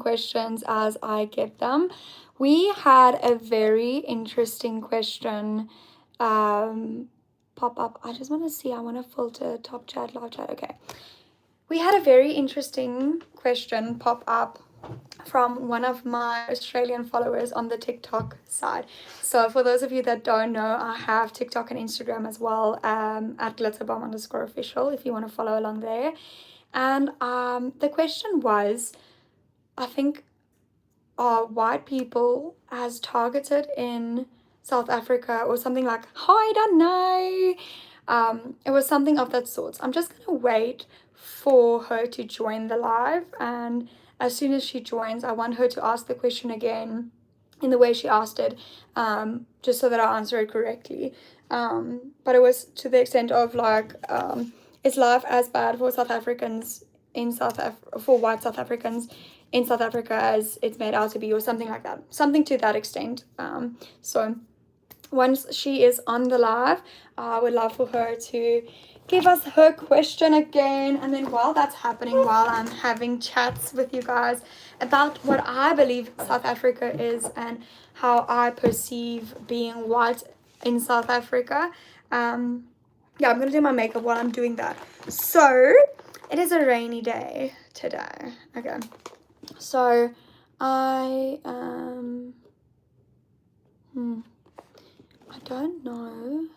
questions as I get them. We had a very interesting question pop up. I just want to see. I want to filter top chat, live chat. Okay. We had a very interesting question pop up from one of my Australian followers on the TikTok side. So for those of you that don't know, I have TikTok and Instagram as well, at glitterbomb_official if you want to follow along there. And the question was, I think, are white people as targeted in South Africa or something like, I don't know. It was something of that sort. I'm just gonna wait for her to join the live, and as soon as she joins, I want her to ask the question again in the way she asked it, just so that I answer it correctly. But it was to the extent of like, is life as bad for South Africans in for white South Africans in South Africa as it's made out to be, or something like that, something to that extent. So once she is on the live, I would love for her to give us her question again, and then while that's happening, while I'm having chats with you guys about what I believe South Africa is and how I perceive being white in South Africa, yeah, I'm gonna do my makeup while I'm doing that. So it is a rainy day today. Okay, so I I don't know.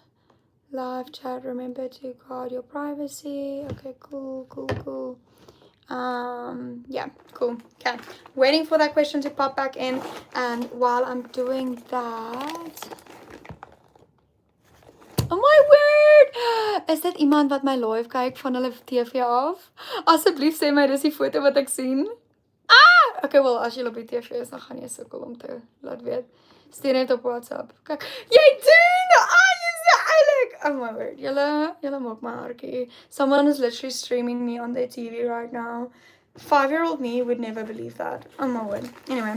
Live chat, remember to guard your privacy. Okay, cool. Yeah, cool. Okay, waiting for that question to pop back in, and while I'm doing that, oh my word, is dit iemand wat my live kyk van hulle TV af? Asseblief sê my dis die foto wat ek sien. Okay, well, as jy op die TV is, dan gaan jy sukkel om te laat weet. Stuur net op WhatsApp. Kyk, jy doen! Jy is eilik! Oh my word, julle maak my hartjie. Someone is literally streaming me on their TV right now. 5-year-old me would never believe that. Oh my word. Anyway,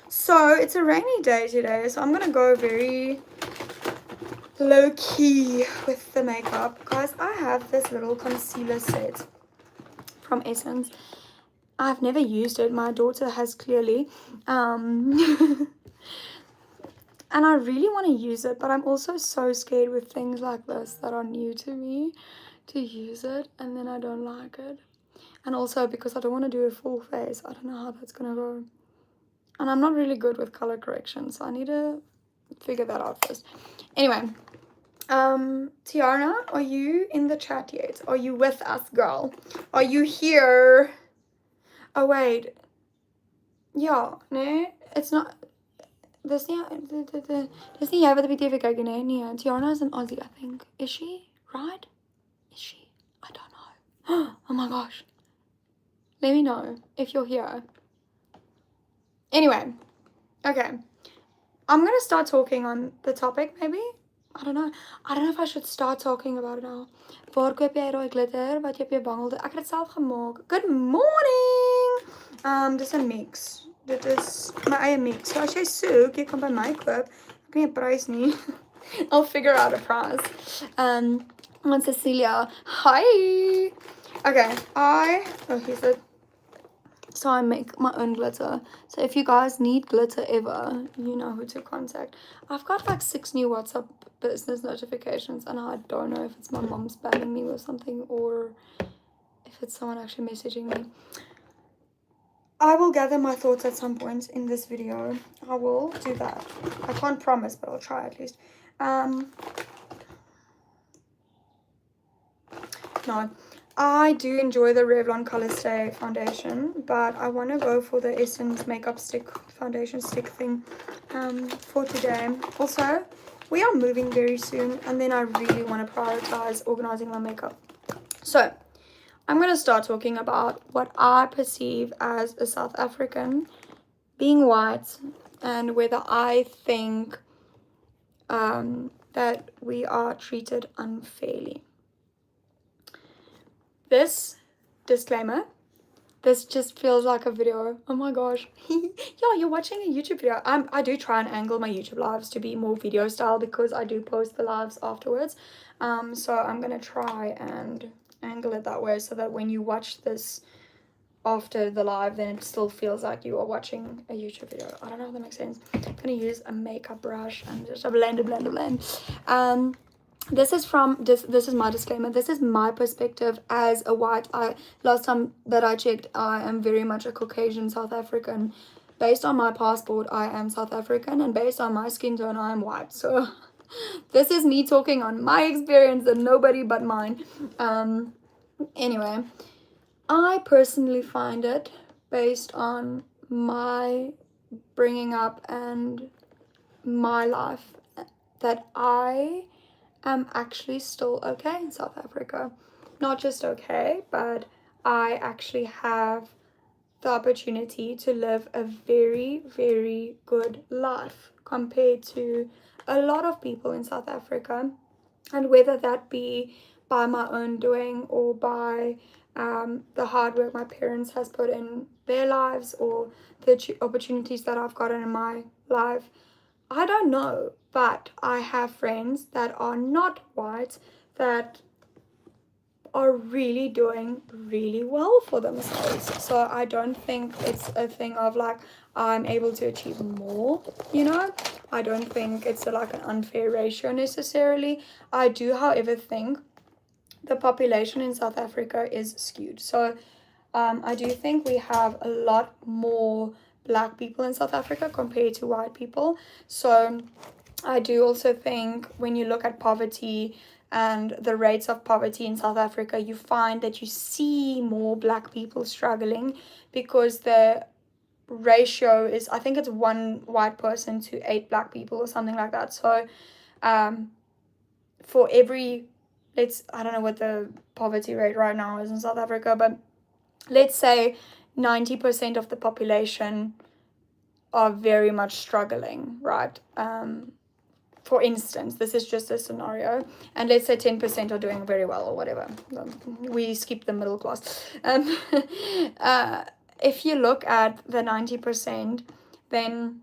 so it's a rainy day today, so I'm gonna go very low-key with the makeup. Guys, I have this little concealer set from Essence. I've never used it. My daughter has clearly. And I really want to use it, but I'm also so scared with things like this that are new to me to use it, and then I don't like it. And also because I don't want to do a full face. I don't know how that's going to go. And I'm not really good with color correction, so I need to figure that out first. Anyway, Tiana, are you in the chat yet? Are you with us, girl? Are you here? Oh wait, ja, nee, it's not, dis nie jy wat op die TV kyk nie, nee, Tiana is an Aussie, I think. Is she? Right? Is she? I don't know. Oh my gosh. Let me know if you're here. Anyway, okay. I'm gonna start talking on the topic, maybe? I don't know if I should start talking about it now. Waar koop jy rooi glitter? Wat jy op jou bangel? Ek het dit self gemaak. Good morning! Dis 'n mix. Dit is my eie mix. So as jy soek, jy kan by my koop. Ek het nie 'n prys nie. I'll figure out a price. And Cecilia, hi! Okay, here's it. So I make my own glitter. So if you guys need glitter ever, you know who to contact. I've got like 6 new WhatsApp business notifications, and I don't know if it's my mom spamming me with something or if it's someone actually messaging me. I will gather my thoughts at some point in this video. I will do that. I can't promise, but I'll try at least. No. I do enjoy the Revlon Color Stay foundation, but I want to go for the Essence makeup stick foundation stick thing for today. Also, we are moving very soon, and then I really want to prioritize organizing my makeup. So I'm going to start talking about what I perceive as a South African being white, and whether I think that we are treated unfairly. This disclaimer, this just feels like a video. Oh my gosh. Yeah, you're watching a YouTube video. I do try and angle my YouTube lives to be more video style because I do post the lives afterwards. So I'm gonna try and angle it that way so that when you watch this after the live, then it still feels like you are watching a YouTube video. I don't know if that makes sense. I'm gonna use a makeup brush and just blend. This is from this is my disclaimer. This is my perspective as a white. Last time that I checked, I am very much a Caucasian South African. Based on my passport, I am South African, and based on my skin tone, I am white. So this is me talking on my experience and nobody but mine. Anyway, I personally find it, based on my bringing up and my life, that I am actually still okay in South Africa. Not just okay, but I actually have the opportunity to live a very, very good life compared to a lot of people in South Africa. And whether that be by my own doing or by the hard work my parents has put in their lives, or the opportunities that I've gotten in my life, I don't know. But I have friends that are not white that are really doing really well for themselves. So I don't think it's a thing of like I'm able to achieve more, you know. I don't think it's like an unfair ratio necessarily. I do, however, think the population in South Africa is skewed. So I do think we have a lot more black people in South Africa compared to white people. So I do also think when you look at poverty and the rates of poverty in South Africa, you find that you see more black people struggling, because the ratio is, I think it's 1 white person to 8 black people or something like that. So for every, I don't know what the poverty rate right now is in South Africa, but let's say 90% of the population are very much struggling, right? For instance, this is just a scenario, and let's say 10% are doing very well or whatever. We skip the middle class. If you look at the 90%, then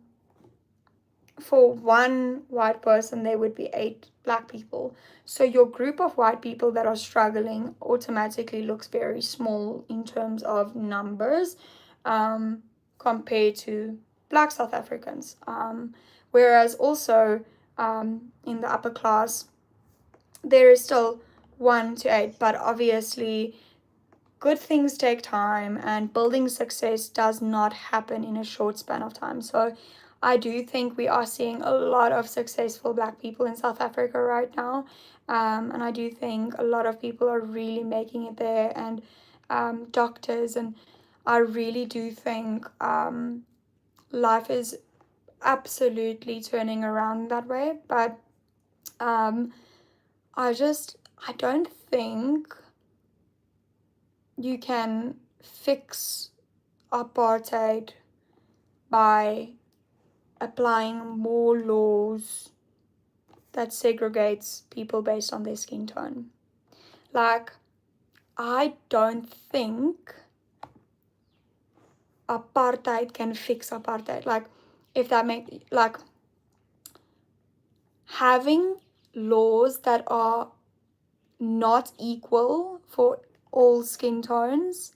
for 1 white person, there would be 8 black people. So your group of white people that are struggling automatically looks very small in terms of numbers compared to black South Africans. Whereas also in the upper class, there is still 1 to 8, but obviously good things take time, and building success does not happen in a short span of time. So I do think we are seeing a lot of successful black people in South Africa right now, and I do think a lot of people are really making it there, and doctors, and I really do think life is absolutely turning around that way. But I don't think you can fix apartheid by applying more laws that segregates people based on their skin tone. Like, I don't think apartheid can fix apartheid. Like, if that makes, like, having laws that are not equal for all skin tones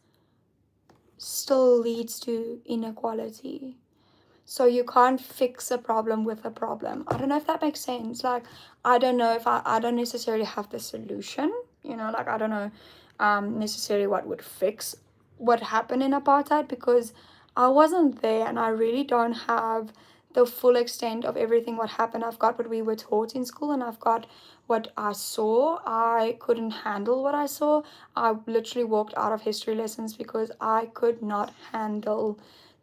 still leads to inequality. So you can't fix a problem with a problem. I don't know if that makes sense. Like, I don't know if I don't necessarily have the solution, you know, like I don't know necessarily what would fix what happened in apartheid, because I wasn't there and I really don't have the full extent of everything what happened. I've got what we were taught in school, and I've got what I saw. I couldn't handle what I saw. I literally walked out of history lessons because I could not handle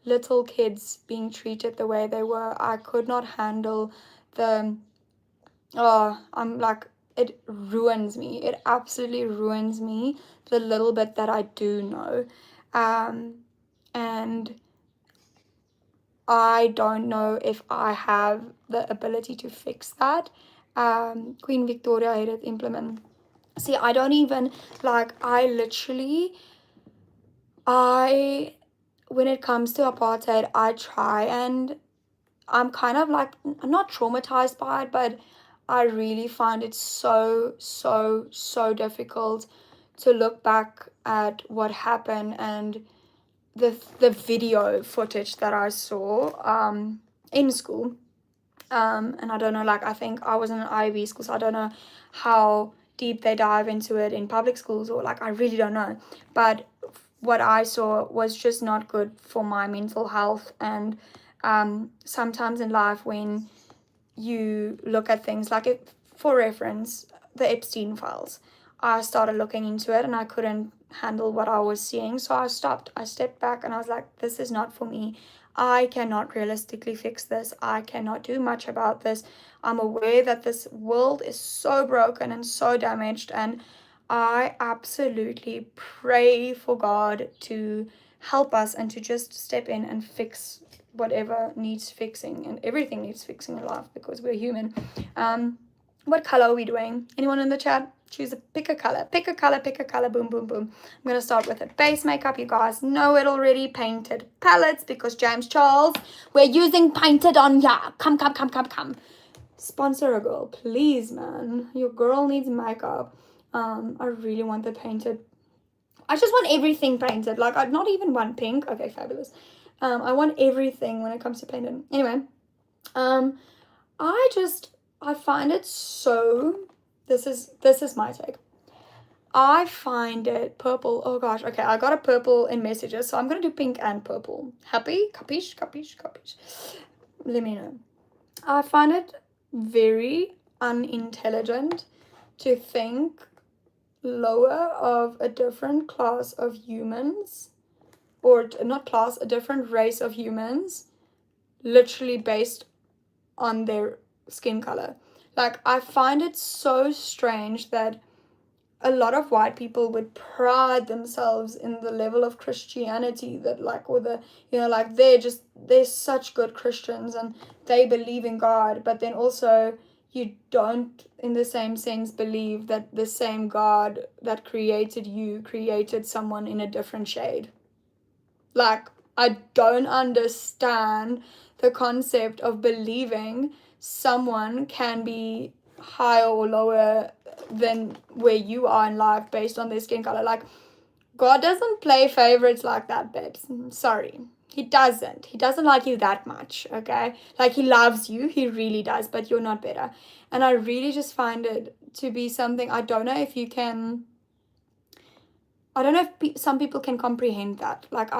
little kids being treated the way they were. I could not handle I'm like, it ruins me. It absolutely ruins me, the little bit that I do know. And I don't know if I have the ability to fix that. Queen Victoria had it implement. See, I don't even, like, when it comes to apartheid, I try, and I'm kind of like, I'm not traumatized by it, but I really find it so, so difficult to look back at what happened and the video footage that I saw in school. And I don't know, like, I think I was in an IB school, so I don't know how deep they dive into it in public schools, or like, I really don't know. But what I saw was just not good for my mental health. And sometimes in life, when you look at things like, it, for reference, the Epstein files, I started looking into it and I couldn't handle what I was seeing, so I stopped. I stepped back and I was like, this is not for me. I cannot realistically fix this. I cannot do much about this. I'm aware that this world is so broken and so damaged, and I absolutely pray for God to help us and to just step in and fix whatever needs fixing. And everything needs fixing in life because we're human. What color are we doing? Anyone in the chat? Choose pick a color, pick a color, pick a color, boom, boom, boom. I'm going to start with a base makeup. You guys know it already. Painted palettes, because James Charles, we're using painted on ya. Come, come, come, come, come. Sponsor a girl, please, man. Your girl needs makeup. I really want the painted. I just want everything painted. Like, I not even one pink. Okay, fabulous. I want everything when it comes to painted. Anyway, I find it so, this is my take. I find it purple. Oh gosh, okay, I got a purple in messages, so I'm gonna do pink and purple. Happy? Capiche, capiche, capiche. Let me know. I find it very unintelligent to think lower of a different class of humans, or not class, a different race of humans, literally based on their skin color. Like, I find it so strange that a lot of white people would pride themselves in the level of Christianity that, like, or the, you know, like, they're such good Christians and they believe in God, but then also you don't in the same sense believe that the same God that created you created someone in a different shade. Like, I don't understand the concept of believing someone can be higher or lower than where you are in life based on their skin color. Like, God doesn't play favorites like that, babes. Sorry. He doesn't. He doesn't like you that much, okay? Like, he loves you. He really does, but you're not better. And I really just find it to be something, I don't know if you can, I don't know if some people can comprehend that. Like,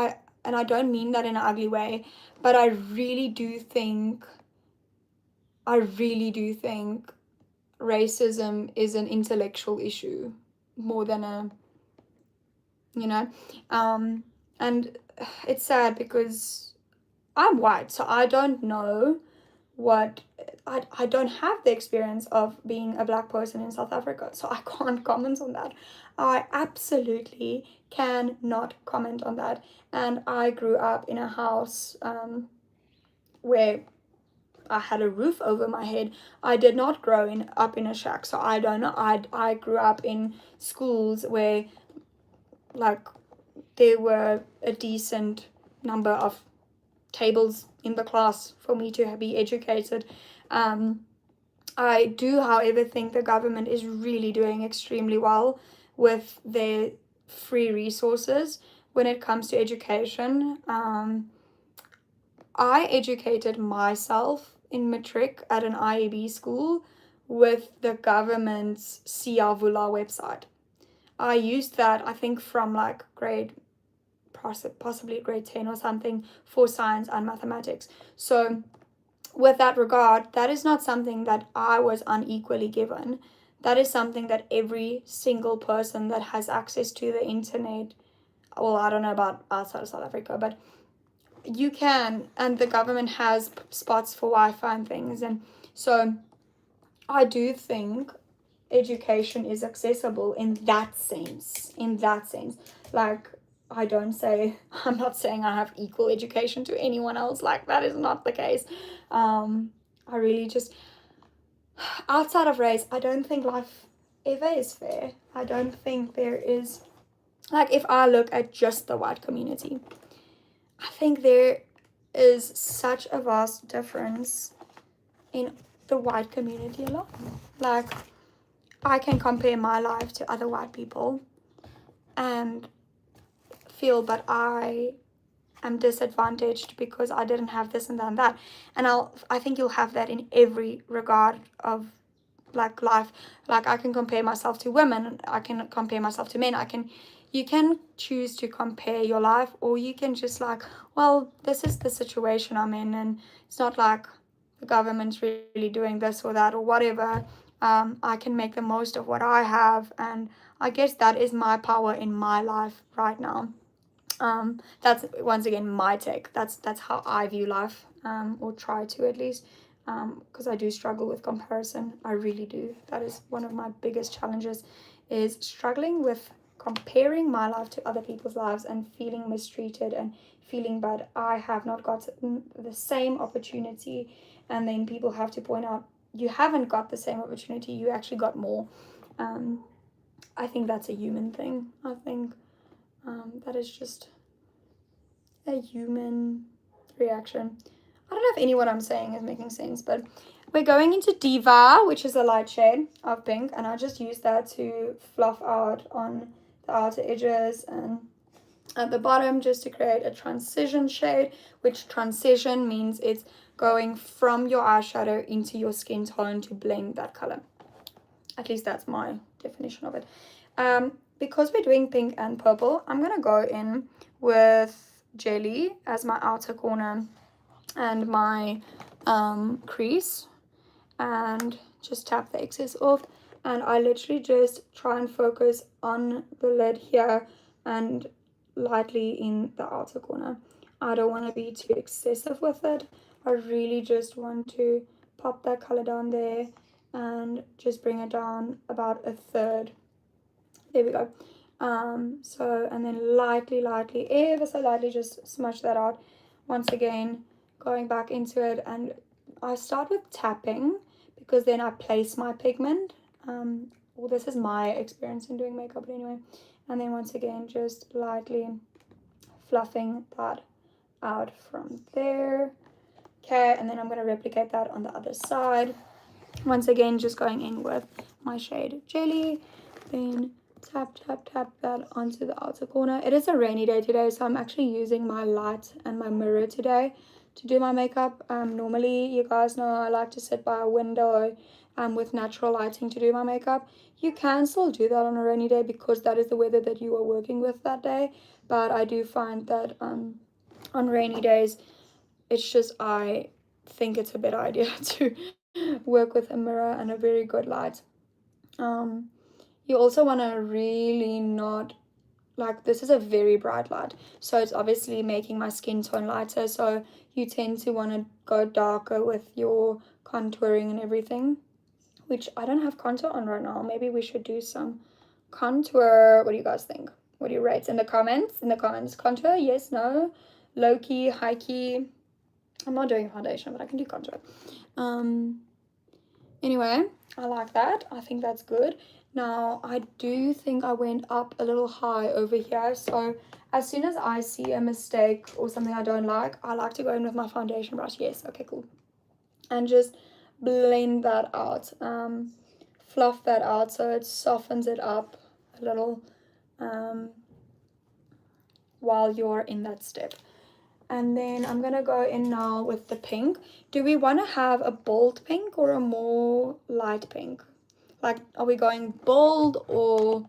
and I don't mean that in an ugly way, but I really do think racism is an intellectual issue more than a, you know, and it's sad because I'm white, so I don't know what, I don't have the experience of being a black person in South Africa, so I can't comment on that. I absolutely cannot comment on that. And I grew up in a house where I had a roof over my head. I did not grow up in a shack, so I don't know. I grew up in schools where, like, there were a decent number of tables in the class for me to be educated. I do, however, think the government is really doing extremely well with their free resources when it comes to education. I educated myself in matric at an IAB school with the government's Siavula website. I used that, I think, from like possibly grade 10 or something, for science and mathematics. So with that regard, that is not something that I was unequally given. That is something that every single person that has access to the internet, well, I don't know about outside of South Africa, but you can, and the government has spots for Wi-Fi and things. And so I do think education is accessible in that sense. Like, I'm not saying I have equal education to anyone else. Like, that is not the case. I really just, outside of race, I don't think life ever is fair. I don't think there is, like, if I look at just the white community, I think there is such a vast difference in the white community alone. Like, I can compare my life to other white people and feel that I am disadvantaged because I didn't have this and that and that. And I think you'll have that in every regard of like life. Like I can compare myself to women, I can compare myself to men, you can choose to compare your life, or you can just like, well, this is the situation I'm in, and it's not like the government's really doing this or that or whatever. I can make the most of what I have, and I guess that is my power in my life right now. That's once again my take. That's how I view life, or try to at least, because I do struggle with comparison. I really do. That is one of my biggest challenges, is struggling with comparing my life to other people's lives and feeling mistreated and feeling bad. I have not got the same opportunity, and then people have to point out, you haven't got the same opportunity, you actually got more. I think that's a human thing. I think that is just a human reaction. I don't know if any what I'm saying is making sense, but we're going into Diva, which is a light shade of pink, and I just use that to fluff out on the outer edges and at the bottom, just to create a transition shade, which transition means it's going from your eyeshadow into your skin tone to blend that color. At least that's my definition of it. Because we're doing pink and purple, I'm gonna go in with Jelly as my outer corner and my crease, and just tap the excess off, and I literally just try and focus on the lid here and lightly in the outer corner. I don't want to be too excessive with it. I really just want to pop that color down there and just bring it down about a third. There we go. So, and then lightly, ever so lightly, just smudge that out. Once again, going back into it, and I start with tapping because then I place my pigment. Well, this is my experience in doing makeup, but anyway. And then once again, just lightly fluffing that out from there. Okay, and then I'm going to replicate that on the other side. Once again, just going in with my shade Jelly, then tap that onto the outer corner. It is a rainy day today, so I'm actually using my light and my mirror today to do my makeup. Normally, you guys know I like to sit by a window with natural lighting to do my makeup. You can still do that on a rainy day because that is the weather that you are working with that day, but I do find that on rainy days, it's just, I think it's a better idea to work with a mirror and a very good light. You also want to really not, like, this is a very bright light, so it's obviously making my skin tone lighter, so you tend to want to go darker with your contouring and everything, which I don't have contour on right now. Maybe we should do some contour. What do you guys think? What do you rate in the comments? Contour, yes, no, low key, high key. I'm not doing foundation, but I can do contour. Anyway, I like that. I think that's good. Now, I do think I went up a little high over here. So, as soon as I see a mistake or something I don't like, I like to go in with my foundation brush. Yes, okay, cool. And just blend that out. Fluff that out so it softens it up a little while you're in that step. And then I'm going to go in now with the pink. Do we want to have a bold pink or a more light pink? Like, are we going bold or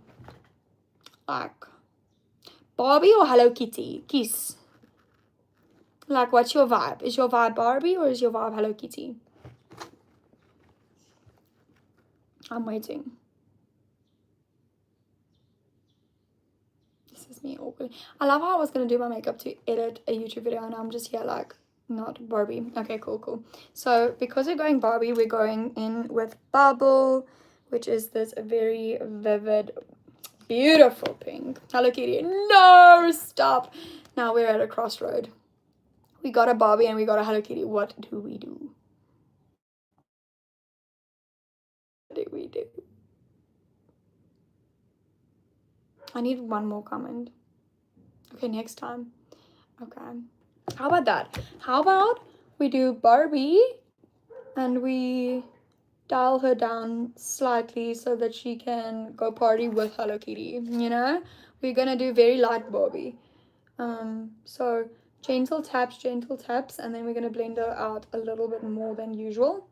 like Barbie or Hello Kitty? Kiss. Like, what's your vibe? Is your vibe Barbie or is your vibe Hello Kitty? I'm waiting. This is me awkward. I love how I was going to do my makeup to edit a YouTube video and I'm just here like, not Barbie. Okay, cool. So, because we're going Barbie, we're going in with Bubble, which is this very vivid, beautiful pink. Hello Kitty. No, stop. Now we're at a crossroad. We got a Barbie and we got a Hello Kitty. What do we do? What do we do? I need one more comment. Okay, next time. Okay. How about that? How about we do Barbie and we dial her down slightly so that she can go party with Hello Kitty, you know? We're gonna do very light Barbie. So gentle taps, and then we're going to blend her out a little bit more than usual.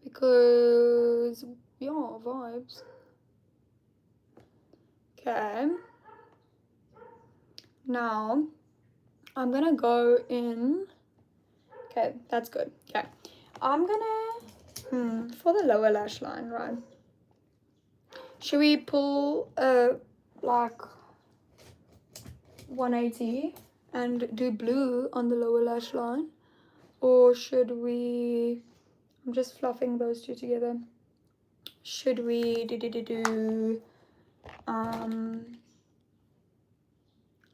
Because, yeah, vibes. Okay. Now, I'm going to go in. Okay, that's good. Okay. I'm going to, for the lower lash line, right? Should we pull, like, 180 and do blue on the lower lash line? Or should we, I'm just fluffing those two together. Should we do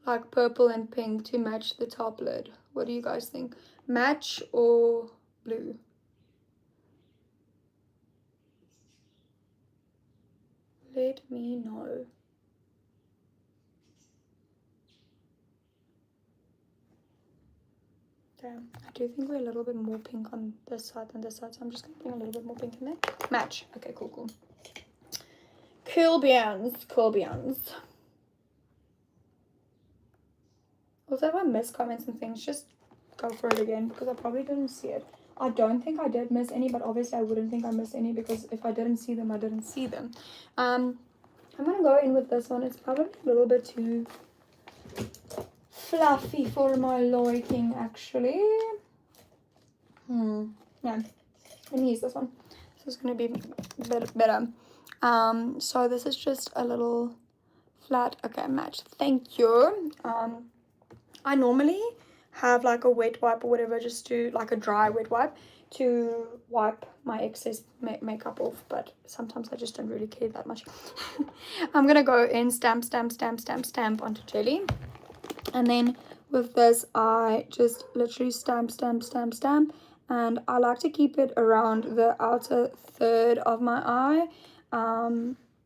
like purple and pink to match the top lid? What do you guys think? Match or blue? Let me know. Damn, I do think we're a little bit more pink on this side than this side, so I'm just gonna bring a little bit more pink in there. Match. Okay, cool, cool. Cool beans, cool beans. Also, if I miss comments and things, just go for it again, because I probably didn't see it. I don't think I did miss any, but obviously I wouldn't think I missed any, because if I didn't see them, I didn't see them. I'm gonna go in with this one. It's probably a little bit too fluffy for my liking, actually. Yeah, let me use this one. This is gonna be a bit better. So this is just a little flat. Okay, match. Thank you. I normally have like a wet wipe or whatever, just to like a dry wet wipe to wipe my excess makeup off, but sometimes I just don't really care that much. I'm gonna go in stamp onto jelly, and then with this I just literally stamp, and I like to keep it around the outer third of my eye.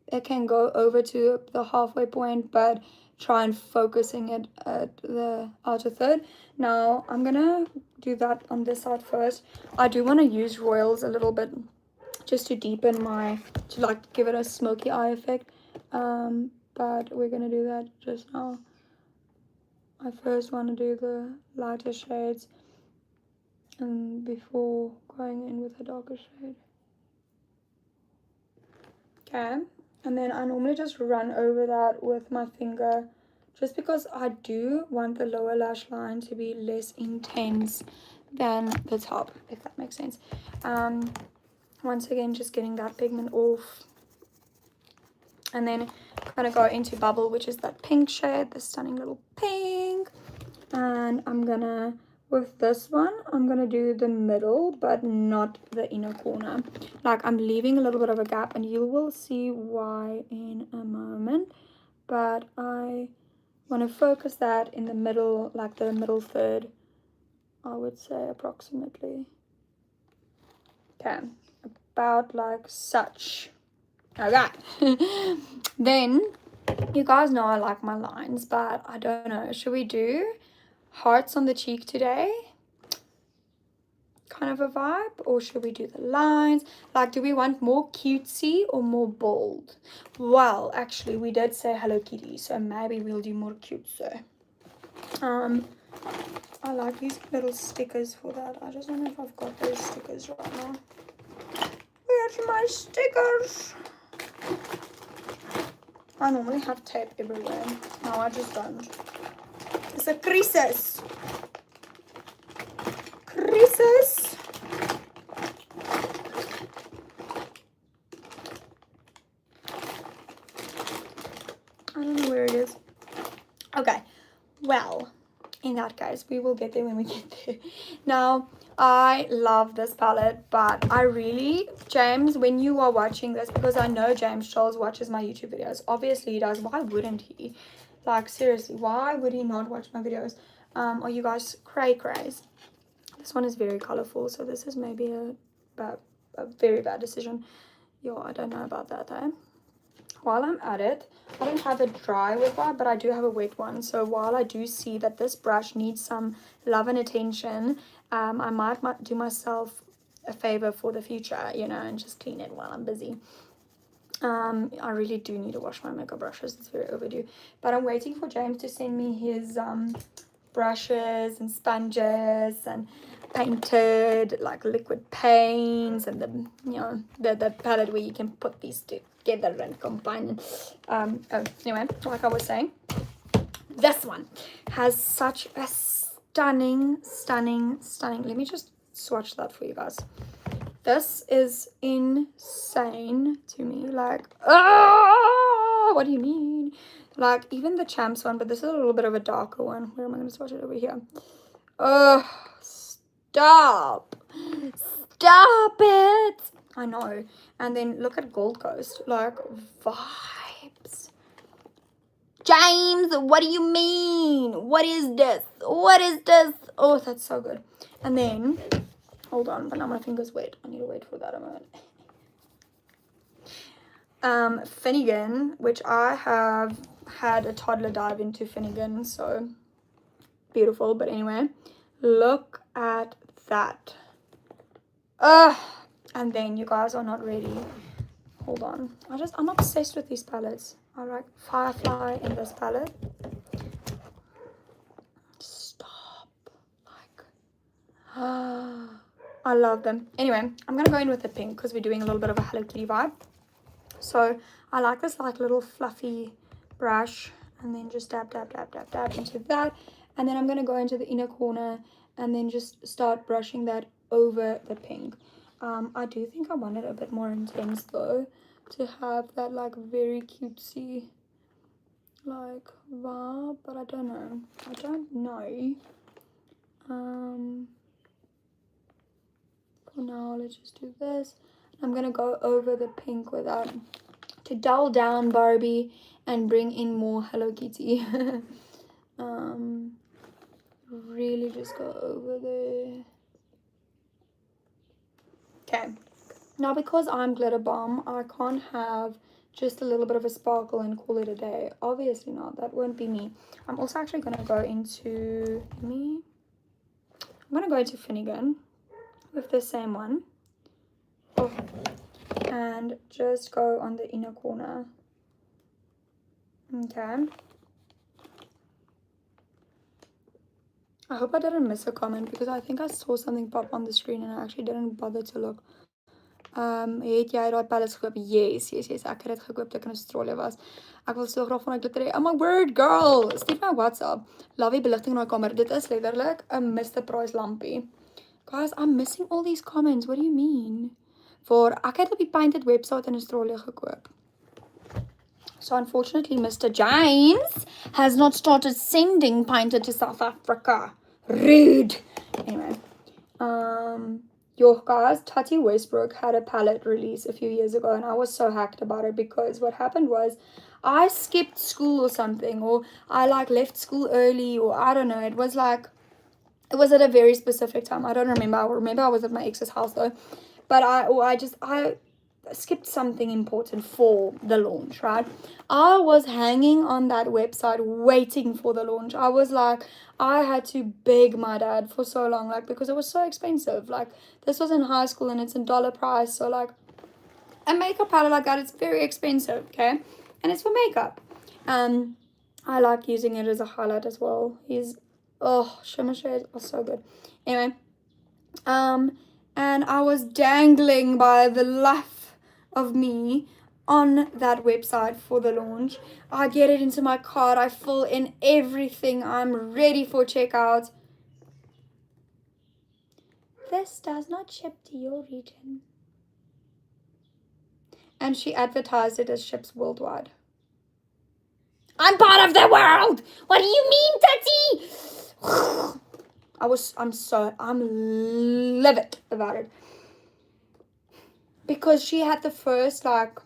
It can go over to the halfway point, but try and focusing it at the outer third. Now I'm gonna do that on this side first. I do want to use royals a little bit just to deepen to like give it a smoky eye effect, but we're gonna do that just now. I first want to do the lighter shades and before going in with a darker shade. Okay, and then I normally just run over that with my finger, just because I do want the lower lash line to be less intense than the top, if that makes sense. Once again, just getting that pigment off. And then I'm going to go into Bubble, which is that pink shade, the stunning little pink. And I'm going to, with this one, I'm going to do the middle, but not the inner corner. Like, I'm leaving a little bit of a gap, and you will see why in a moment. But I want to focus that in the middle, like the middle third, I would say approximately. Okay, about like such. Okay. Then, you guys know I like my lines, but I don't know. Should we do hearts on the cheek today? Kind of a vibe? Or should we do the lines? Like, do we want more cutesy or more bold? Well, actually, we did say Hello Kitty, so maybe we'll do more cutesy. I like these little stickers for that. I just don't know if I've got those stickers right now. Where's my stickers? I normally have tape everywhere. No, I just don't. It's a creases. Creases. I don't know where it is. Okay. Well, in that case, we will get there when we get there. Now, I love this palette, but I really, James, when you are watching this, because I know James Charles watches my YouTube videos. Obviously he does. Why wouldn't he? Like, seriously, why would he not watch my videos? Are you guys craze? This one is very colorful, so this is maybe a very bad decision. Yo, I don't know about that, eh? While I'm at it, I don't have a dry wet wipe, but I do have a wet one. So while I do see that this brush needs some love and attention, I might do myself a favor for the future, you know, and just clean it while I'm busy. I really do need to wash my makeup brushes. It's very overdue. But I'm waiting for James to send me his brushes and sponges and painted like liquid paints and the the palette where you can put these together and combine. Anyway, like I was saying, this one has such a stunning. Let me just swatch that for you guys. This is insane to me. Like, what do you mean? Like, even the Champs one, but this is a little bit of a darker one. Where am I going to swatch it? Over here. Stop it. I know. And then look at Gold Coast. Like, vibes. James, what do you mean? What is this? Oh, that's so good. And then, hold on, but now my finger's wet. I need to wait for that a moment. Finnegan, which I have had a toddler dive into Finnegan, so beautiful. But anyway, look at that. And then you guys are not ready. Hold on. I'm obsessed with these palettes. I like Firefly in this palette. Stop. Like, I love them. Anyway, I'm gonna go in with the pink because we're doing a little bit of a Hello Kitty vibe. So I like this like little fluffy brush, and then just dab into that, and then I'm gonna go into the inner corner and then just start brushing that over the pink. I do think I want it a bit more intense though, to have that like very cutesy like vibe, but I don't know. For now, let's just do this. I'm gonna go over the pink with that to dull down Barbie and bring in more Hello Kitty. Really just go over there. Okay, now because I'm glitter bomb, I can't have just a little bit of a sparkle and call it a day. Obviously not, that won't be me. I'm also actually gonna go into Finnegan with the same one. And just go on the inner corner. Okay. I hope I didn't miss a comment because I think I saw something pop on the screen and I actually didn't bother to look. Het jy daai palettes gekoop? Yes. Ek het dit gekoop toe ek in Australië was. Ek wil so graag van 'n glitter hê. Oh my word, girl. Stuur my WhatsApp. Love die beligting in daai kamer. Dit is letterlik 'n Mr. Price lampie. Guys, I'm missing all these comments. What do you mean? For ek het op die Painted website in Australië gekoop. So unfortunately, Mr. James has not started sending Painted to South Africa. Rude. Anyway, yo guys, Tati Westbrook had a palette release a few years ago, and I was so hacked about it because what happened was I skipped school or something, or I like left school early, or I don't know. It was at a very specific time. I don't remember. I remember I was at my ex's house though, but I skipped something important for the launch, right? I was hanging on that website waiting for the launch. I was like, I had to beg my dad for so long, like, because it was so expensive. Like, this was in high school and it's in dollar price, so like a makeup palette like that, it's very expensive, okay? And it's for makeup. I like using it as a highlight as well. Shimmer shades are so good. Anyway, and I was dangling by the life of me on that website for the launch. I get it into my cart, I fill in everything, I'm ready for checkout. This does not ship to your region. And she advertised it as ships worldwide. I'm part of the world! What do you mean, Tati? I'm livid about it. Because she had the first, like,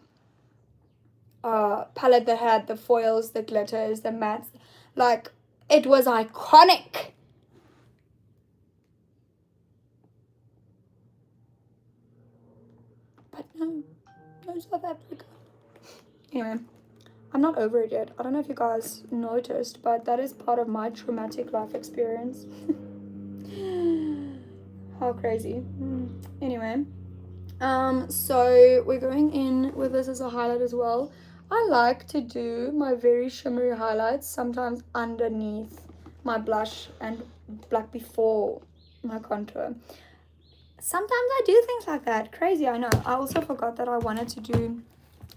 palette that had the foils, the glitters, the mattes. Like, it was iconic. But no South Africa. Anyway, I'm not over it yet. I don't know if you guys noticed, but that is part of my traumatic life experience. How crazy. Anyway, So we're going in with this as a highlight as well. I like to do my very shimmery highlights sometimes underneath my blush and black before my contour. Sometimes I do things like that. Crazy, I know. I also forgot that I wanted to do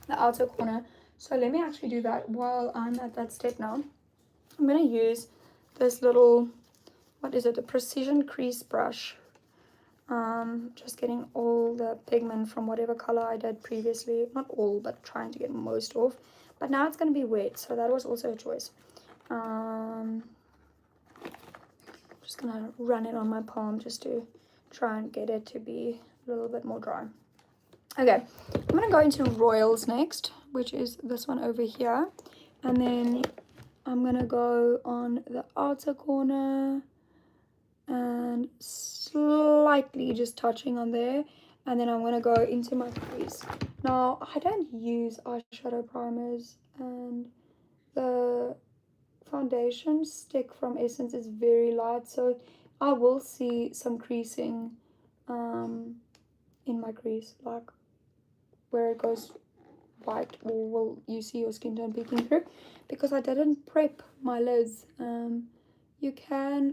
the outer corner. So let me actually do that while I'm at that step now. I'm going to use this little, what is it, a precision crease brush. Just getting all the pigment from whatever color I did previously. Not all, but trying to get most off. But now it's going to be wet, so that was also a choice. Just going to run it on my palm just to try and get it to be a little bit more dry. Okay, I'm going to go into Royals next, which is this one over here. And then I'm going to go on the outer corner and slightly just touching on there, and then I'm going to go into my crease. Now I don't use eyeshadow primers, and the foundation stick from Essence is very light, so I will see some creasing in my crease, like where it goes white, or will you see your skin tone peeking through, because I didn't prep my lids.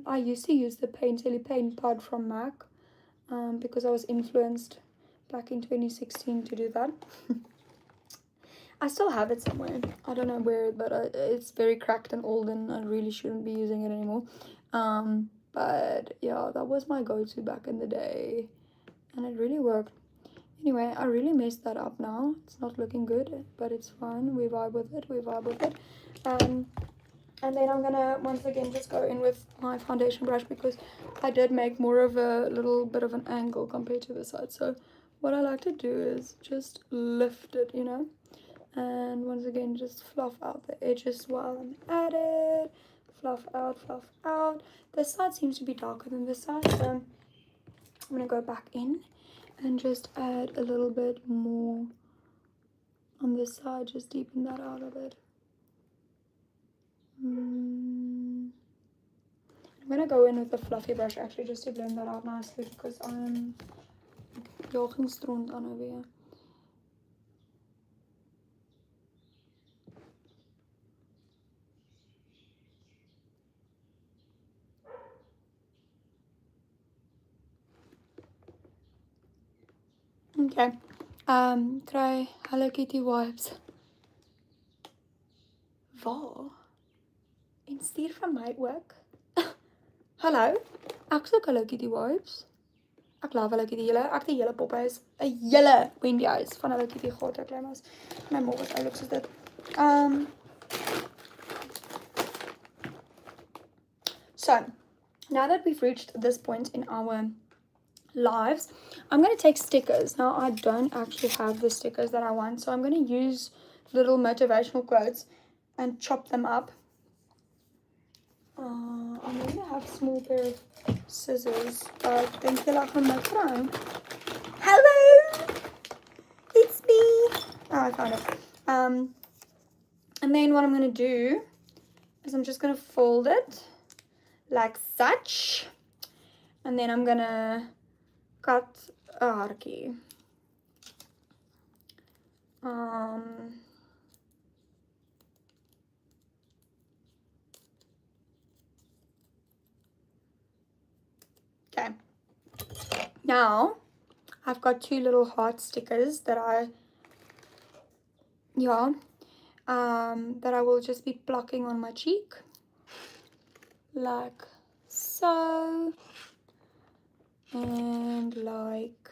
I used to use the Painterly Paint Pod from MAC, because I was influenced back in 2016 to do that. I still have it somewhere. I don't know where, but it's very cracked and old, and I really shouldn't be using it anymore. But yeah, that was my go-to back in the day, and it really worked. Anyway, I really messed that up now. It's not looking good, but it's fine. We vibe with it. We vibe with it. And then I'm gonna once again just go in with my foundation brush, because I did make more of a little bit of an angle compared to the side. So what I like to do is just lift it, you know, and once again just fluff out the edges while I'm at it. Fluff out, fluff out. This side seems to be darker than this side, so I'm gonna go back in and just add a little bit more on this side, just deepen that out a bit. I'm gonna go in with a fluffy brush actually, just to blend that out nicely, because I'm jogging strong on over here. Okay, try Hello Kitty vibes. Waar? En stuur van my ook. Hallo, ek soek Hello Kitty vibes. Ek love Hello Kitty. Ek die hele pophuis, 'n hele Wendy huis van Hello Kitty gehad. Ek klein was. My mom was oulik soos dit. So now that we've reached this point in our lives, I'm going to take stickers. Now I don't actually have the stickers that I want, so I'm going to use little motivational quotes and chop them up. I'm going to have a small pair of scissors, but thank you like my phone. Hello, it's me. Oh, I found it. And then what I'm going to do is I'm just going to fold it like such, and then I'm going to cut a hartjie. Okay, now I've got two little heart stickers that I will just be plucking on my cheek like so, and like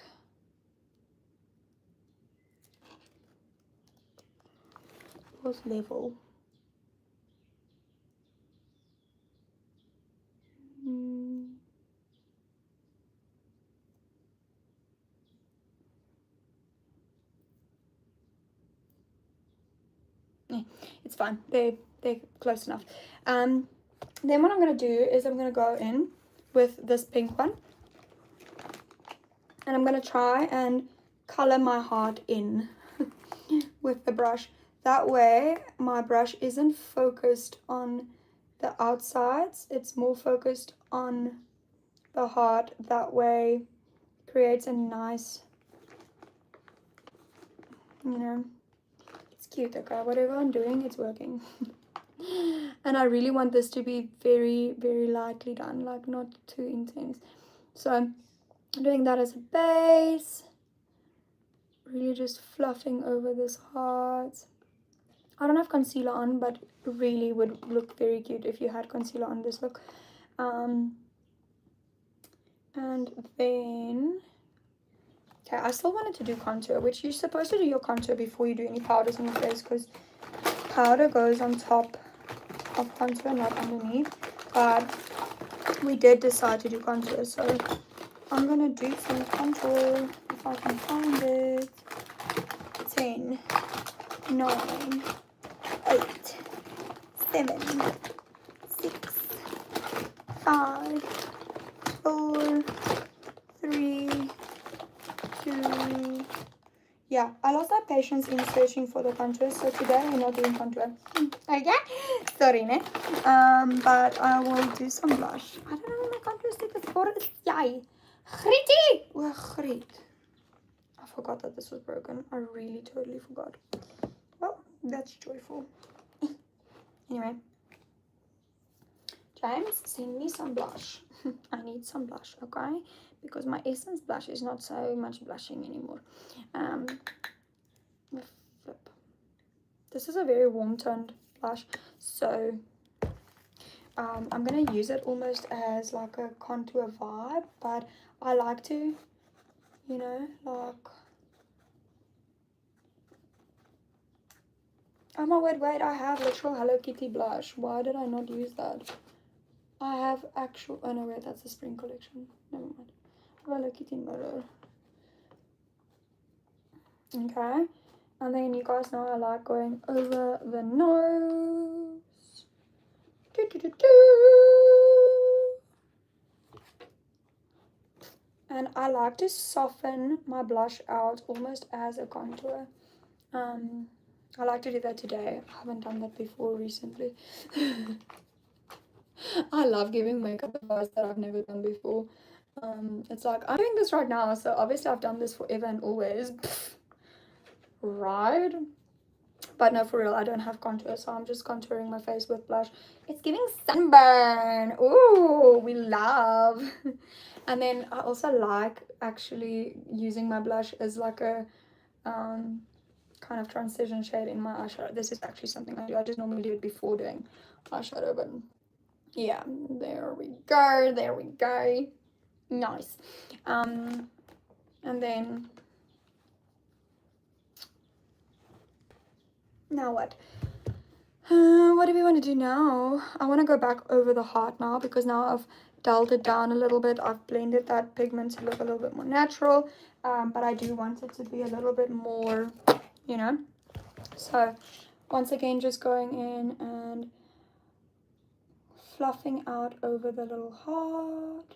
what's level. It's fine, they're close enough. Then what I'm going to do is I'm going to go in with this pink one, and I'm going to try and color my heart in with the brush. That way my brush isn't focused on the outsides, it's more focused on the heart. That way creates a nice you know, it's cute, okay? Whatever I'm doing, it's working. And I really want this to be very, very lightly done, like not too intense. So I'm doing that as a base. Really just fluffing over this heart. I don't have concealer on, but really would look very cute if you had concealer on this look. And then, okay, I still wanted to do contour, which you're supposed to do your contour before you do any powders on your face, because powder goes on top of contour, not underneath. But we did decide to do contour, so I'm gonna do some contour if I can find it. 10, 9, 8, 7, 6, 5, 4, 3, 2. Yeah, I lost that patience in searching for the contour, so today we're not doing contour. Okay, sorry, ne? But I will do some blush. I don't know where my contour stick is for. Yay, Grietje! Oh, Griet. I forgot that this was broken. I really totally forgot. Well, that's joyful. Anyway, James, send me some blush. I need some blush, okay? Because my Essence blush is not so much blushing anymore. Flip. This is a very warm toned blush, so I'm gonna use it almost as like a contour vibe, but I like to, you know, like, oh my wait, I have literal Hello Kitty blush. Why did I not use that? I have actual, oh no wait, that's the spring collection, never mind. Hello Kitty mirror. Okay, and then you guys know I like going over the nose. Do, do, do, do. And I like to soften my blush out almost as a contour. I like to do that today. I haven't done that before recently. I love giving makeup advice that I've never done before. It's like, I'm doing this right now, so obviously I've done this forever and always. Right? But no, for real, I don't have contour, so I'm just contouring my face with blush. It's giving sunburn. Ooh, we love. And then I also like actually using my blush as like a kind of transition shade in my eyeshadow. This is actually something I do. I just normally do it before doing eyeshadow, but yeah, there we go. Nice. And then now what do we want to do now? I want to go back over the heart now, because now I've dulled it down a little bit. I've blended that pigment to look a little bit more natural, but I do want it to be a little bit more, you know. So once again, just going in and fluffing out over the little heart.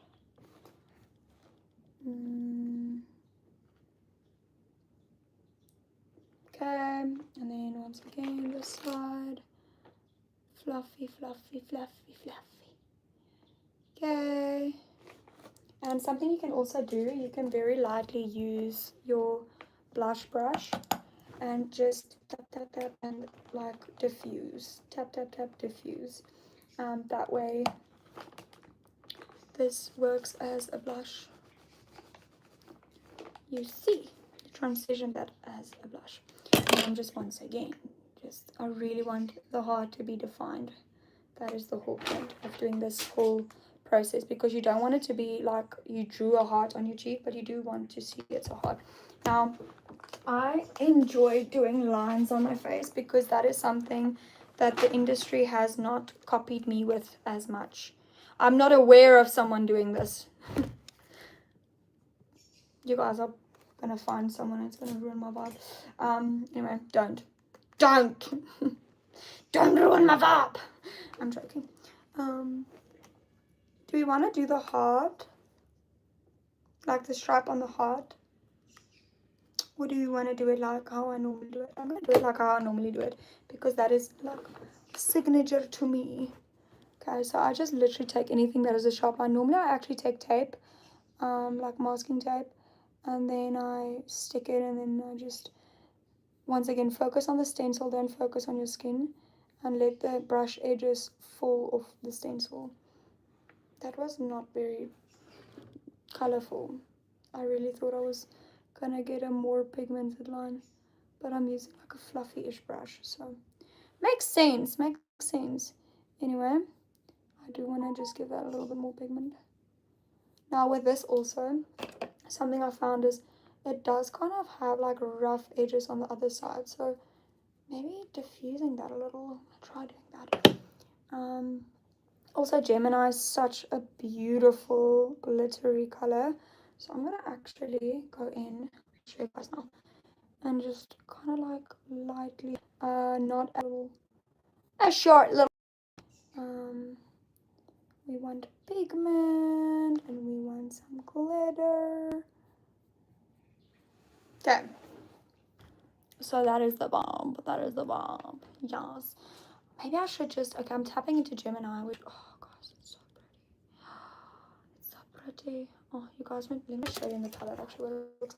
Okay, and then once again this side. Fluffy. Okay. And something you can also do, you can very lightly use your blush brush and just tap and like diffuse. Tap, diffuse. That way this works as a blush. You see, transition that as a blush. And then just once again, I really want the heart to be defined. That is the whole point of doing this whole process, because you don't want it to be like you drew a heart on your cheek, but you do want to see it's a heart. Now, I enjoy doing lines on my face because that is something that the industry has not copied me with as much. I'm not aware of someone doing this. You guys are gonna find someone that's gonna ruin my vibe. Anyway, don't ruin my vibe. I'm joking. Do we want to do the heart, like the stripe on the heart, or do you want to do it like how I normally do it? I'm gonna do it like how I normally do it, because that is like signature to me. Okay, so I just literally take anything that is a sharp line. Normally I actually take tape, like masking tape, and then I stick it, and then I just once again, focus on the stencil, don't focus on your skin, and let the brush edges fall off the stencil. That was not very colorful. I really thought I was gonna get a more pigmented line, but I'm using like a fluffy-ish brush, so makes sense, makes sense. Anyway, I do want to just give that a little bit more pigment. Now with this also, something I found is it does kind of have like rough edges on the other side, so maybe diffusing that a little. I'll try doing that. Also, Gemini is such a beautiful glittery color, so I'm gonna actually go in, show you guys now, and just kind of like lightly, not a short little. We want pigment and we want some glitter. Okay, so that is the bomb. That is the bomb. Yes. Maybe I should just. Okay, I'm tapping into Gemini, which, oh gosh, it's so pretty. It's so pretty. Oh, you guys, let me show you in the palette actually what it looks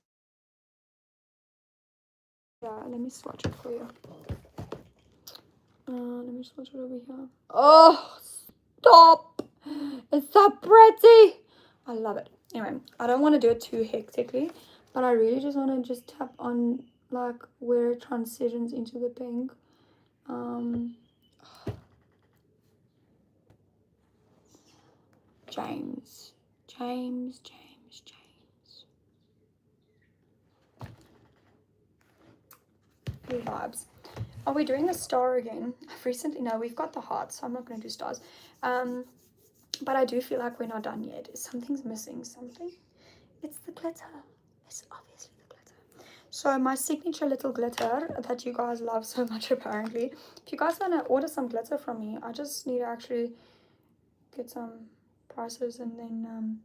like. Yeah, let me swatch it for you. Let me swatch it over here. Oh, stop! It's so pretty. I love it. Anyway, I don't want to do it too hectically, but I really just want to just tap on like where it transitions into the pink. James. Blue vibes. Are we doing a star again? I've recently, no, we've got the hearts, so I'm not going to do stars. But I do feel like we're not done yet. Something's missing. Something. It's the glitter. It's obviously the glitter. So my signature little glitter that you guys love so much apparently. If you guys want to order some glitter from me, I just need to actually get some prices and then,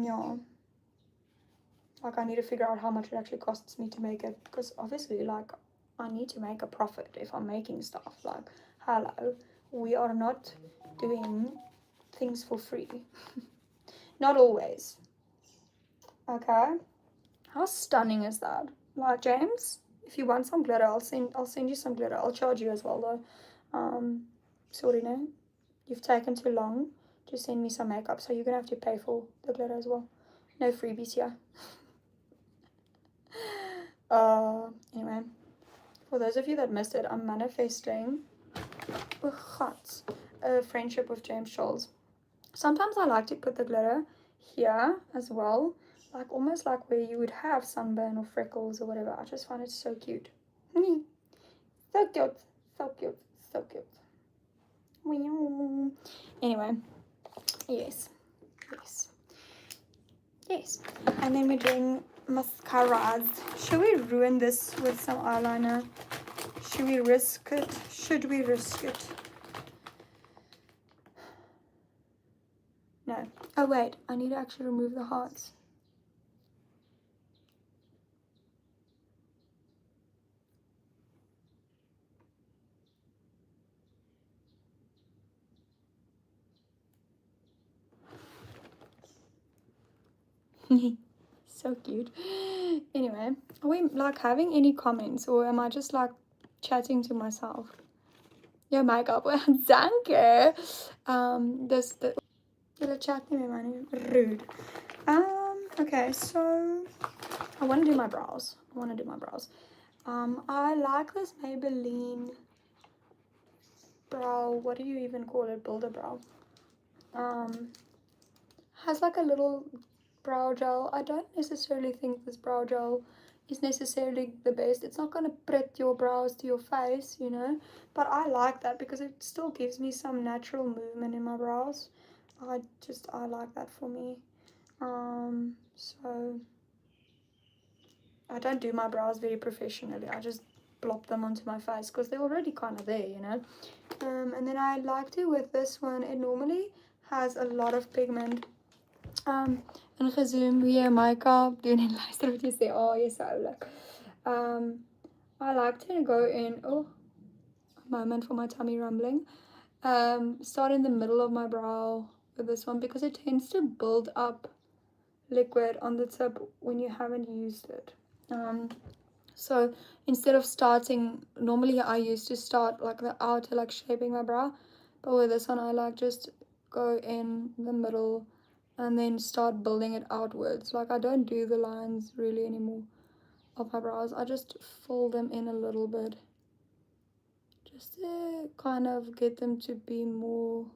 yeah. Like I need to figure out how much it actually costs me to make it. Because obviously, like, I need to make a profit if I'm making stuff. Like, hello. We are not doing things for free. Not always. Okay. How stunning is that? Like, James, if you want some glitter, I'll send you some glitter. I'll charge you as well though. Sorry, no. You've taken too long to send me some makeup, so you're gonna have to pay for the glitter as well. No freebies here. Anyway, for those of you that missed it, I'm manifesting a friendship with James Scholes. Sometimes I like to put the glitter here as well, like almost like where you would have sunburn or freckles or whatever. I just find it so cute. So cute, so cute, so cute. Anyway, yes. And then we're doing mascaras. Should we ruin this with some eyeliner? Should we risk it? No. Oh wait, I need to actually remove the hearts. So cute. Anyway, are we like having any comments or am I just like chatting to myself? Your makeup, danke. You'll chat me, man. Rude. Okay, so I want to do my brows. I like this Maybelline brow. What do you even call it? Builder brow. Has like a little brow gel. I don't necessarily think this brow gel is necessarily the best. It's not going to prep your brows to your face, you know, but I like that because it still gives me some natural movement in my brows. I like that for me. So I don't do my brows very professionally. I just plop them onto my face because they're already kind of there, you know. And then I like to, with this one, it normally has a lot of pigment. En gezoom weer make-up doen en luister wat jy sê. Oh, jy's so oulik. I like to go in, a moment for my tummy rumbling. Start in the middle of my brow with this one because it tends to build up liquid on the tip when you haven't used it. So instead of starting, normally I used to start like the outer, like shaping my brow, but with this one I like just go in the middle and then start building it outwards. Like I don't do the lines really anymore of my brows. I just fill them in a little bit just to kind of get them to be more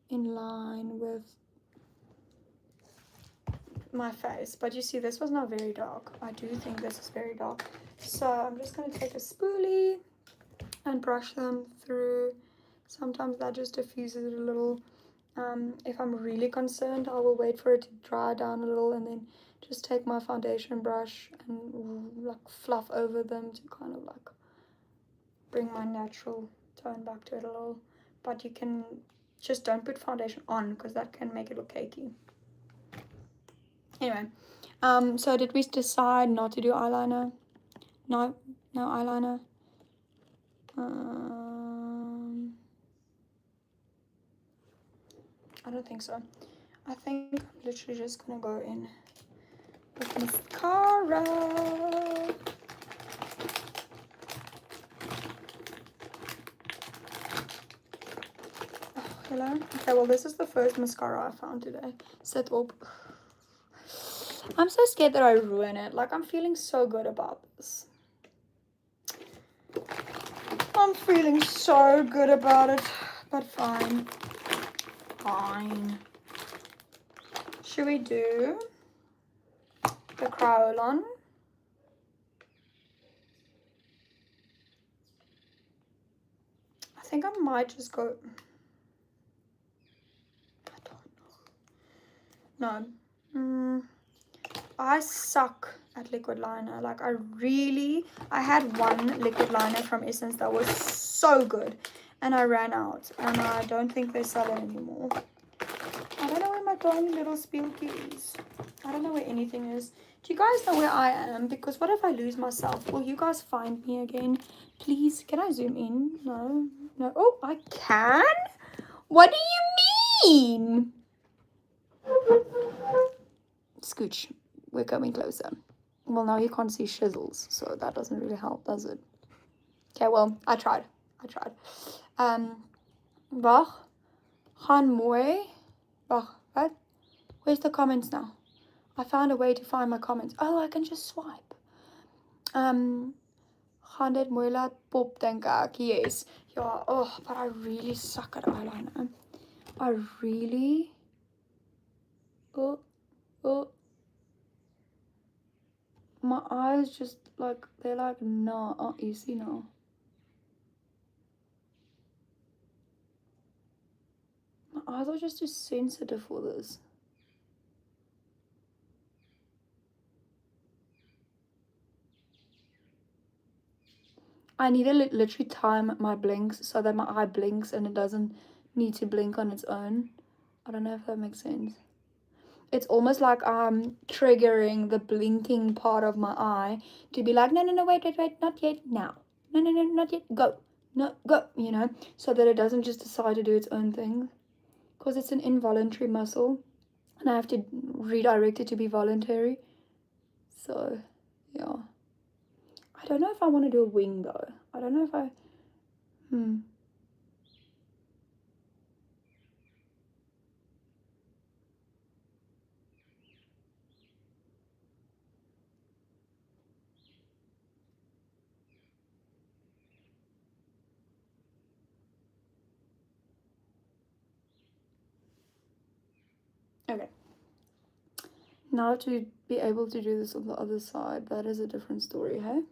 in line with my face. But you see, this was not very dark. I do think this is very dark, so I'm just going to take a spoolie and brush them through. Sometimes that just diffuses it a little. If I'm really concerned, I will wait for it to dry down a little and then just take my foundation brush and like fluff over them to kind of like bring my natural tone back to it a little. But you can just don't put foundation on because that can make it look cakey. Anyway, so did we decide not to do eyeliner? No eyeliner. I don't think so. I think I'm literally just gonna go in with mascara. Oh, hello. Okay, well this is the first mascara I found today. Set up. I'm so scared that I ruin it. Like I'm feeling so good about this. I'm feeling so good about it, but fine. Fine. Should we do the Kryolan? I think I might just go. I don't know. No. I suck at liquid liner. Like I had one liquid liner from Essence that was so good and I ran out and I don't think they sell it anymore. I don't know where my tiny little spilky is. I don't know where anything is. Do you guys know where I am? Because what if I lose myself? Will you guys find me again? Please, can I zoom in? No. Oh, I can? What do you mean? Scooch. We're coming closer. Well, now you can't see shizzles, so that doesn't really help, does it? Okay, well, I tried. Wag. Gaan mooi. Wag, what? Where's the comments now? I found a way to find my comments. Oh, I can just swipe. Gaan dit mooi laat pop, denk ek. Yes. Yeah, oh, but I really suck at eyeliner. I really... Oh. My eyes just like, they're like, no. Oh, you see now. My eyes are just too sensitive for this. I need to literally time my blinks so that my eye blinks and it doesn't need to blink on its own. I don't know if that makes sense. It's almost like I'm triggering the blinking part of my eye to be like, no, wait, not yet, now. No, not yet, go. No, go, you know, so that it doesn't just decide to do its own thing. Because it's an involuntary muscle and I have to redirect it to be voluntary. So, yeah. I don't know if I want to do a wing though. I don't know if I... Okay. Now to be able to do this on the other side, that is a different story, hey?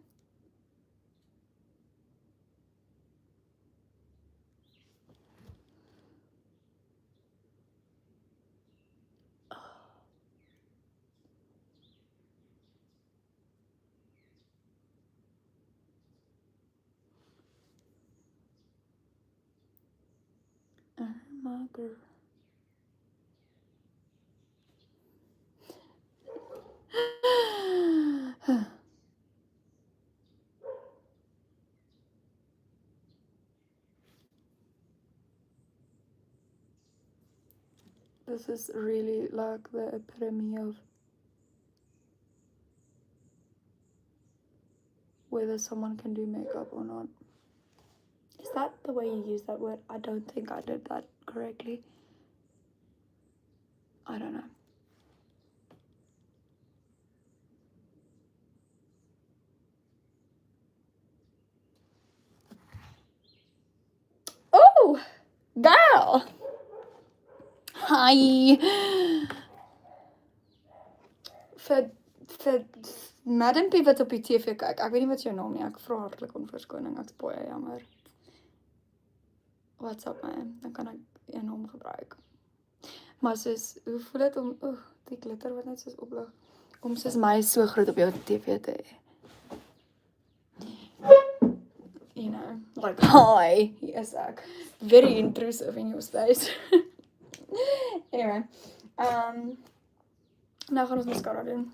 My girl. This is really like the epitome of whether someone can do makeup or not. Is that the way you use that word? I don't think I did that correctly. I don't know. Oh, girl. Hi. Vir Madam P wat op die TV kyk. Ek weet nie wat jou naam nie. Ek vra hartlik om verskoning. Ek's baie jammer. What's up man? Dan kan ek jou naam gebruik. Maar soos, hoe voel dit om die glitter wat net soos oplig om soos my so groot op jou TV te hê? You know, like hi, hier is ek. Very intrusive in your space. Anyway, nou gaan ons mascara doen.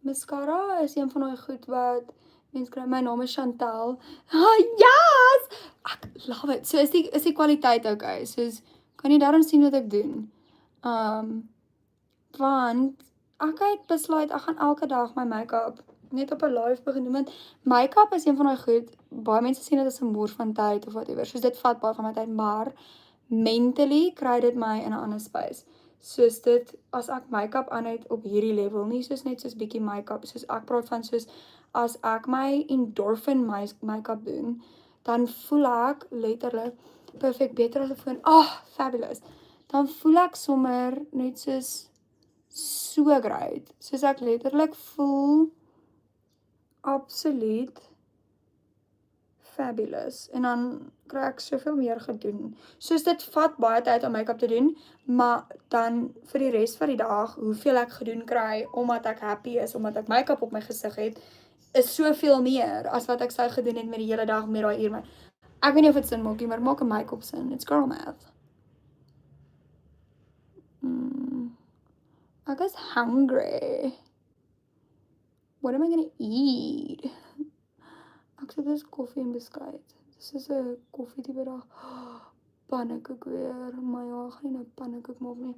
Mascara is een van die goed wat mense kry. My naam is Chantal. Yes! Ek love it. So is die kwaliteit okay? Soos, kan jy daarom sien wat ek doen? Want ek het besluit, ek gaan elke dag my make-up net op 'n live begin doen. Want make-up is een van die goed, baie mense sien dit as 'n moer van tyd of whatever. Soos dit vat baie van my tyd, maar mentally kry dit my in 'n ander space. Soos dit, as ek make-up aan het op hierdie level, nie soos net soos bietjie make-up, soos ek praat van soos, as ek my endorphin make-up doen, dan voel ek letterlik perfect, beter as 'n foon, fabulous. Dan voel ek sommer net soos so great, soos ek letterlik voel absoluut fabulous, en dan kry ek soveel meer gedoen. Soos dit vat baie tyd om make-up te doen, maar dan vir die res van die dag, hoeveel ek gedoen kry, omdat ek happy is, omdat ek make-up op my gesig het, is soveel meer, as wat ek sou gedoen het met die hele dag, met daai uur. Ek weet nie of het sin maak nie, maar maak 'n make-up sin. It's girl math. Ek is hungry. What am I gonna eat? Ek sê dis koffie en beskuit. Dis is 'n koffie tipe dag. Pannekoek weer. Maar ja, ek gaan nie nou pannekoek maak nie.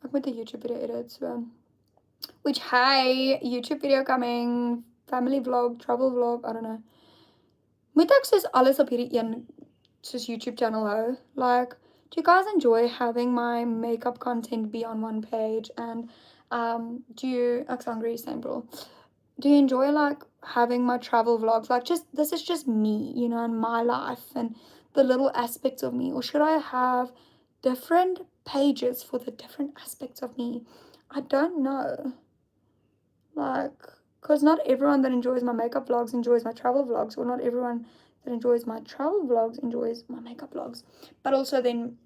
Ek moet 'n YouTube video edit, so. Which, hey, YouTube video coming. Family vlog, travel vlog, I don't know. Moet ek soos alles op hierdie een soos YouTube channel hou? Like, do you guys enjoy having my makeup content be on one page? And ek's hungry, sample. Do you enjoy like having my travel vlogs? Like, this is just me, you know, and my life and the little aspects of me. Or should I have different pages for the different aspects of me? I don't know. Like, because not everyone that enjoys my makeup vlogs enjoys my travel vlogs, or not everyone that enjoys my travel vlogs enjoys my makeup vlogs. But also then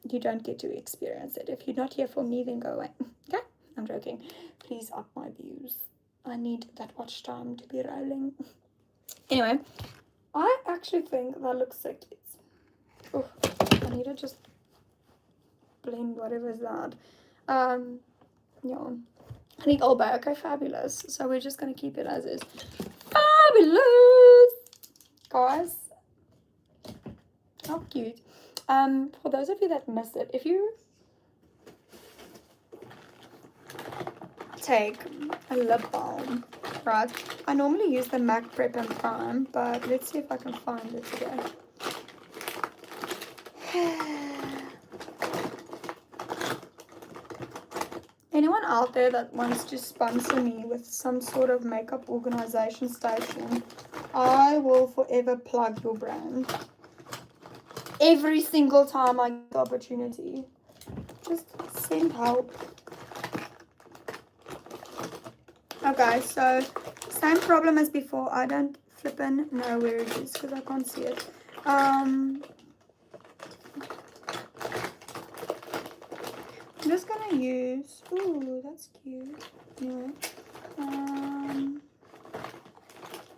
you don't get to experience it. If you're not here for me, then go away. Okay? I'm joking. Please up my views. I need that watch time to be rolling. Anyway, I actually think that looks so cute. Oh, I need to just blend whatever is that. Yeah. I think all back. Okay, fabulous. So we're just going to keep it as is. Fabulous! Guys. How cute. For those of you that missed it, if you take a lip balm, right? I normally use the MAC Prep and Prime, but let's see if I can find it today. Anyone out there that wants to sponsor me with some sort of makeup organization station, I will forever plug your brand. Every single time I get the opportunity. Just send help. Okay, so same problem as before. I don't flippin' know where it is because I can't see it. I'm just gonna use, ooh, that's cute. Anyway,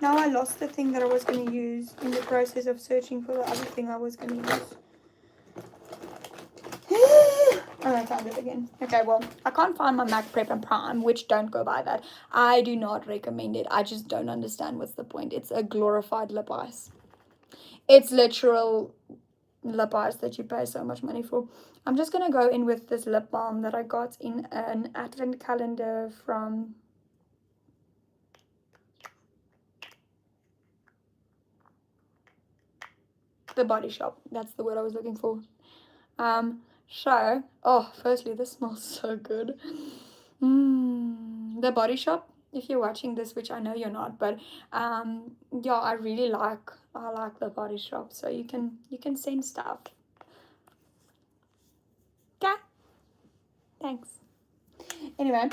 now I lost the thing that I was gonna use in the process of searching for the other thing I was gonna use. Oh, I found it again. Okay, well, I can't find my MAC Prep and Prime, which don't go by that. I do not recommend it. I just don't understand what's the point. It's a glorified lip ice. It's literal lip eyes that you pay so much money for. I'm just going to go in with this lip balm that I got in an advent calendar from the Body Shop. That's the word I was looking for. So, oh, firstly, this smells so good. The Body Shop, if you're watching this, which I know you're not, but yeah, I like the Body Shop, so you can send stuff. Yeah, thanks. Anyway,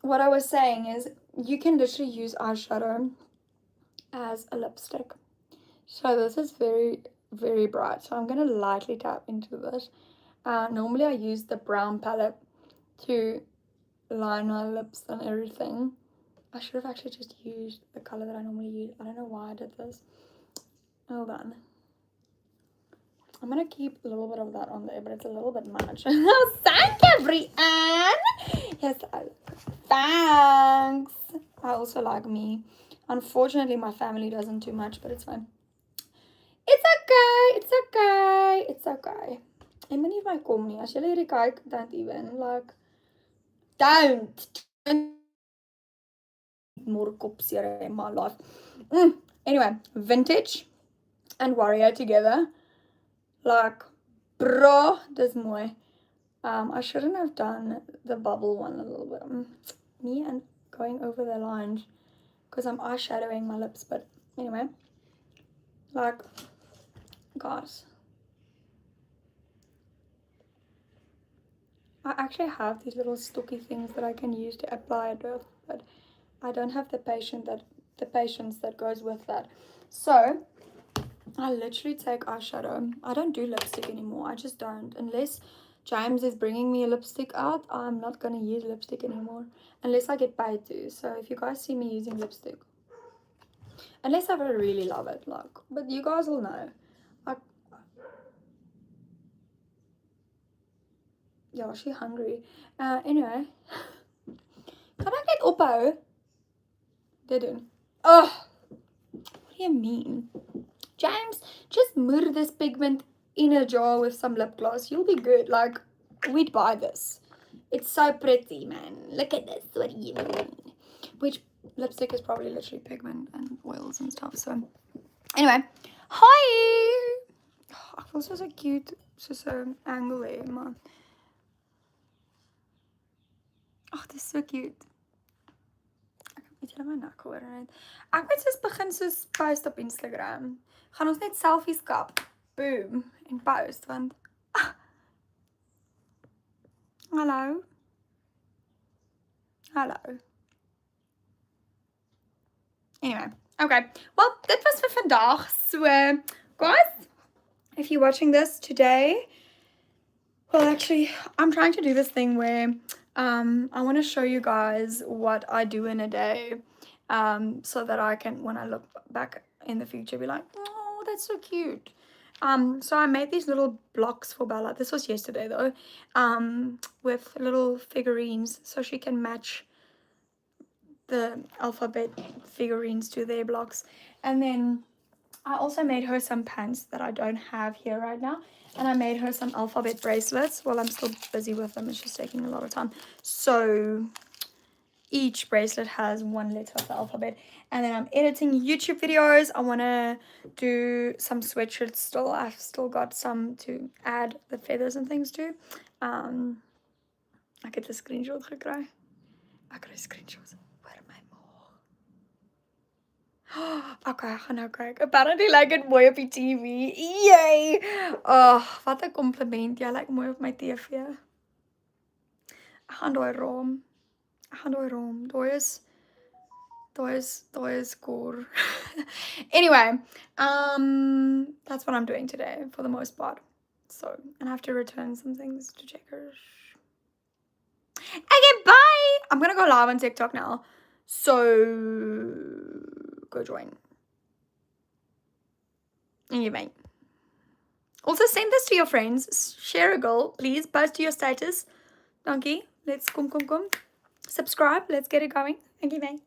what I was saying is you can literally use eyeshadow as a lipstick. So this is very, very bright, so I'm going to lightly tap into this. Normally I use the brown palette to line my lips and everything. I should have actually just used the color that I normally use. I don't know why I did this. Hold on. I'm going to keep a little bit of that on there, but it's a little bit much. Oh, thank you, Brianne. Yes, thanks. I also like me. Unfortunately, my family doesn't too much, but it's fine. It's okay. It's okay. It's okay. En moenie vir my kom nie. As jy hierdie kyk, don't even like don't more kop seer in my life. Anyway, vintage and warrior together. Like, bro, dis mooi. I shouldn't have done the bubble one a little bit. Me and going over the lines because I'm eyeshadowing my lips, but anyway, like, guys, I actually have these little stocky things that I can use to apply it with, but I don't have the patience that goes with that. So I literally take eyeshadow. I don't do lipstick anymore. I just don't. Unless James is bringing me a lipstick out, I'm not going to use lipstick anymore. Unless I get paid to. So if you guys see me using lipstick, unless I really love it, like, but you guys will know. Yeah, she's hungry. Anyway. Kan ek net ophou? Dit doen. Oh, what do you mean? James, just murder this pigment in a jar with some lip gloss. You'll be good. Like, we'd buy this. It's so pretty, man. Look at this. What do you mean? Which lipstick is probably literally pigment and oils and stuff. So, anyway. Hi! Oh, I feel so cute. So angry, man. Oh, this is so cute. Weet julle my nek hoor net. Ek moet soos begin soos post op Instagram. Gaan ons net selfies kap. Boom. En post want Hallo. Hallo. Anyway, okay. Well, dit was vir vandag. So, guys, if you're watching this today, well, actually, I'm trying to do this thing where I want to show you guys what I do in a day, so that I can, when I look back in the future, be like, oh, that's so cute. So I made these little blocks for Bella. This was yesterday though, with little figurines, so she can match the alphabet figurines to their blocks. And then I also made her some pants that I don't have here right now. And I made her some alphabet bracelets. Well, I'm still busy with them. It's just taking a lot of time. So each bracelet has one letter of the alphabet. And then I'm editing YouTube videos. I want to do some sweatshirts still. I've still got some to add the feathers and things to. Ek het 'n screenshot gekry. Ek kry screenshots. Okay, ek gaan nou kyk. Apparently like it mooi op die TV. Yay! Oh, wat 'n compliment. Jy lyk mooi op my TV. Ek gaan daai raam. Daai is cool. Anyway, that's what I'm doing today for the most part. So, and I have to return some things to checkers. Okay, bye! I'm gonna go live on TikTok now. So go join. And you may. Also send this to your friends. Share a goal. Please post to your status. Donkey. Let's come. Subscribe. Let's get it going. Thank you, bye.